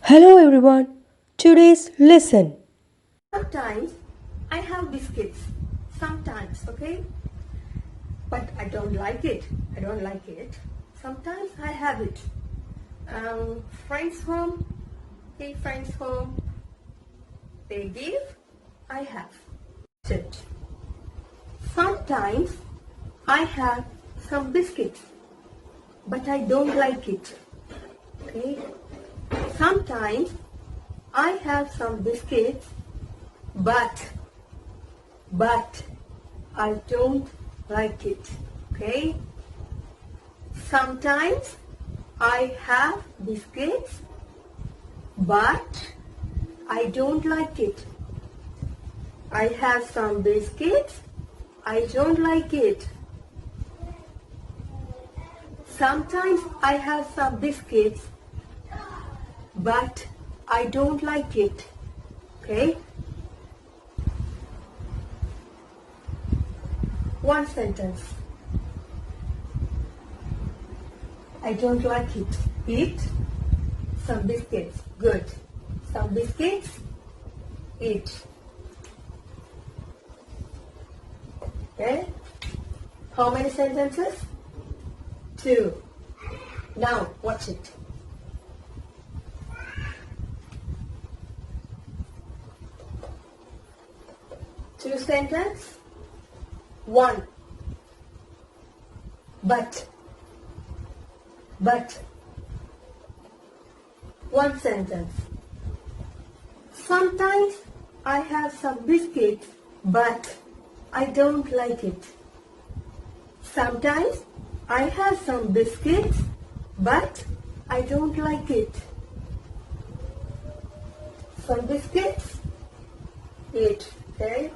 Hello everyone. Today's lesson. Sometimes I have biscuits. Sometimes, okay? But I don't like it. I don't like it. Sometimes I have it. Friends home, friends home, they give, I have it. Sometimes I have some biscuits, but I don't like it. Okay? Sometimes I have some biscuits, but I don't like it. Okay? Sometimes I have biscuits, but I don't like it. I have some biscuits, I don't like it. Sometimes I have some biscuits, but I don't like it. Okay? One sentence. I don't like it. Eat some biscuits. Good. Some biscuits. Eat. Okay? How many sentences? 2. Now, watch it. Two sentence. 1. But. One sentence. Sometimes I have some biscuits, but I don't like it. Sometimes I have some biscuits, but I don't like it. Some biscuits, eat, okay?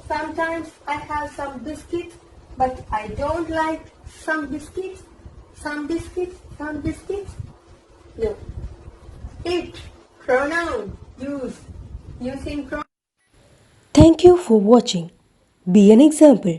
Sometimes I have some biscuits, but I don't like some biscuits. Some biscuits. No. Eat. Pronoun. Use. Using pronoun. Thank you for watching. Be an example.